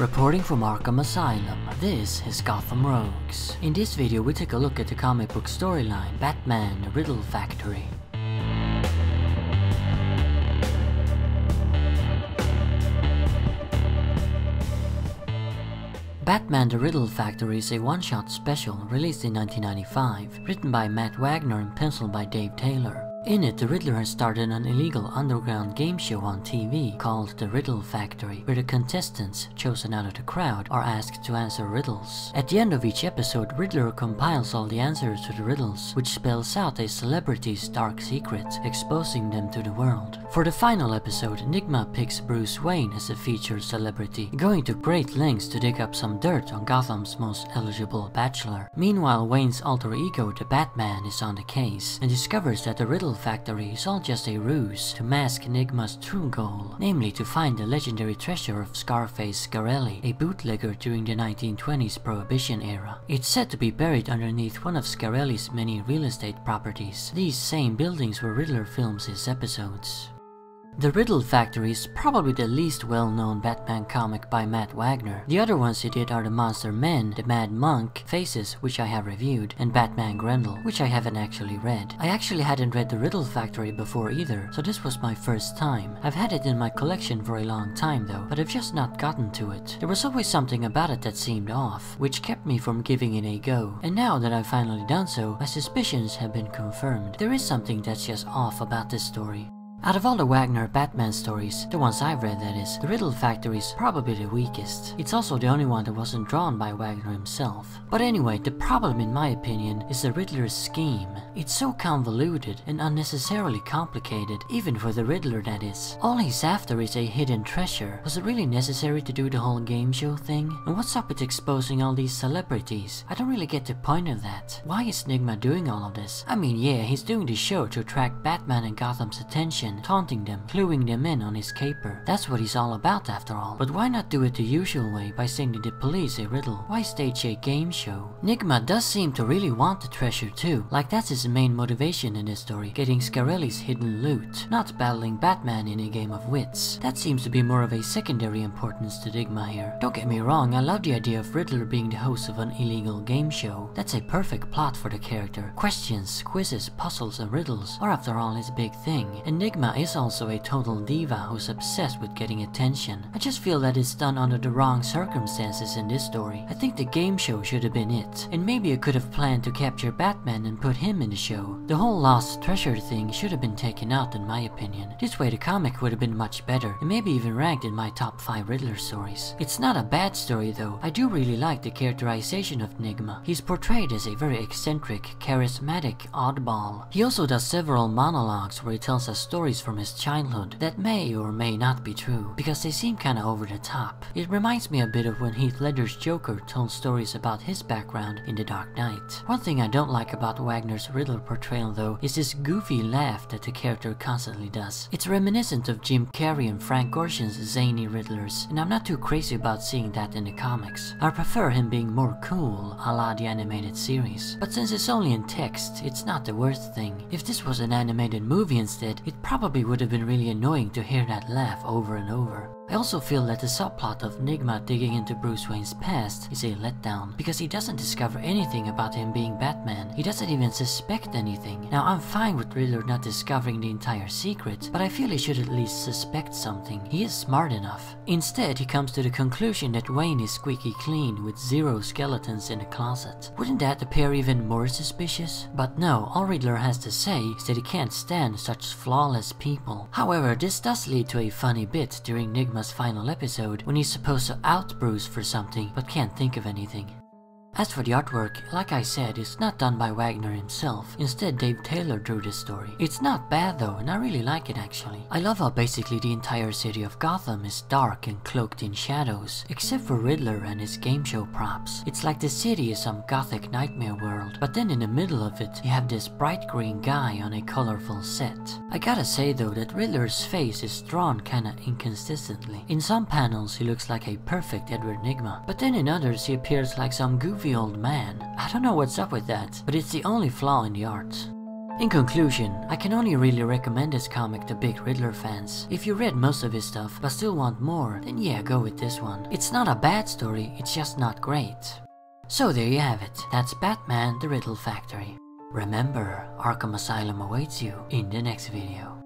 Reporting from Arkham Asylum, this is Gotham Rogues. In this video we take a look at the comic book storyline Batman, the Riddle Factory. Batman the Riddle Factory is a one-shot special released in 1995, written by Matt Wagner and penciled by Dave Taylor. In it, the Riddler has started an illegal underground game show on TV called the Riddle Factory, where the contestants, chosen out of the crowd, are asked to answer riddles. At the end of each episode, Riddler compiles all the answers to the riddles, which spells out a celebrity's dark secret, exposing them to the world. For the final episode, Enigma picks Bruce Wayne as a featured celebrity, going to great lengths to dig up some dirt on Gotham's most eligible bachelor. Meanwhile, Wayne's alter ego, the Batman, is on the case, and discovers that the Riddle Factory is all just a ruse to mask Enigma's true goal, namely to find the legendary treasure of Scarface Scarelli, a bootlegger during the 1920s Prohibition era. It's said to be buried underneath one of Scarelli's many real estate properties, these same buildings where Riddler films his episodes. The Riddle Factory is probably the least well-known Batman comic by Matt Wagner. The other ones he did are The Monster Men, The Mad Monk, Faces, which I have reviewed, and Batman Grendel, which I haven't actually read. I actually hadn't read The Riddle Factory before either, so this was my first time. I've had it in my collection for a long time though, but I've just not gotten to it. There was always something about it that seemed off, which kept me from giving it a go. And now that I've finally done so, my suspicions have been confirmed. There is something that's just off about this story. Out of all the Wagner Batman stories, the ones I've read that is, the Riddle Factory is probably the weakest. It's also the only one that wasn't drawn by Wagner himself. But anyway, the problem in my opinion is the Riddler's scheme. It's so convoluted and unnecessarily complicated, even for the Riddler that is. All he's after is a hidden treasure. Was it really necessary to do the whole game show thing? And what's up with exposing all these celebrities? I don't really get the point of that. Why is Enigma doing all of this? I mean, yeah, he's doing the show to attract Batman and Gotham's attention, taunting them, cluing them in on his caper. That's what he's all about after all. But why not do it the usual way by sending the police a riddle? Why stage a game show? Enigma does seem to really want the treasure too, like that's his main motivation in this story, getting Scarelli's hidden loot, not battling Batman in a game of wits. That seems to be more of a secondary importance to Enigma here. Don't get me wrong, I love the idea of Riddler being the host of an illegal game show. That's a perfect plot for the character. Questions, quizzes, puzzles and riddles are after all his big thing. Enigma is also a total diva who's obsessed with getting attention. I just feel that it's done under the wrong circumstances in this story. I think the game show should have been it, and maybe it could have planned to capture Batman and put him in the show. The whole lost treasure thing should have been taken out in my opinion. This way the comic would have been much better, and maybe even ranked in my top 5 Riddler stories. It's not a bad story though. I do really like the characterization of Enigma. He's portrayed as a very eccentric, charismatic oddball. He also does several monologues where he tells us stories from his childhood that may or may not be true, because they seem kinda over the top. It reminds me a bit of when Heath Ledger's Joker told stories about his background in The Dark Knight. One thing I don't like about Wagner's Riddler portrayal though is this goofy laugh that the character constantly does. It's reminiscent of Jim Carrey and Frank Gorshin's zany Riddlers, and I'm not too crazy about seeing that in the comics. I prefer him being more cool, a la the animated series. But since it's only in text, it's not the worst thing. If this was an animated movie instead, it probably would have been really annoying to hear that laugh over and over. I also feel that the subplot of Enigma digging into Bruce Wayne's past is a letdown, because he doesn't discover anything about him being Batman. He doesn't even suspect anything. Now I'm fine with Riddler not discovering the entire secret, but I feel he should at least suspect something. He is smart enough. Instead, he comes to the conclusion that Wayne is squeaky clean with 0 skeletons in the closet. Wouldn't that appear even more suspicious? But no, all Riddler has to say is that he can't stand such flawless people. However, this does lead to a funny bit during Enigma's final episode when he's supposed to out Bruce for something but can't think of anything. As for the artwork, like I said, it's not done by Wagner himself. Instead, Dave Taylor drew this story. It's not bad though, and I really like it actually. I love how basically the entire city of Gotham is dark and cloaked in shadows, except for Riddler and his game show props. It's like the city is some gothic nightmare world, but then in the middle of it, you have this bright green guy on a colorful set. I gotta say though that Riddler's face is drawn kinda inconsistently. In some panels he looks like a perfect Edward Nygma, but then in others he appears like some goofy old man. I don't know what's up with that, but it's the only flaw in the art. In conclusion, I can only really recommend this comic to big Riddler fans. If you read most of his stuff but still want more, then yeah, go with this one. It's not a bad story, it's just not great. So there you have it, that's Batman the Riddle Factory. Remember, Arkham Asylum awaits you in the next video.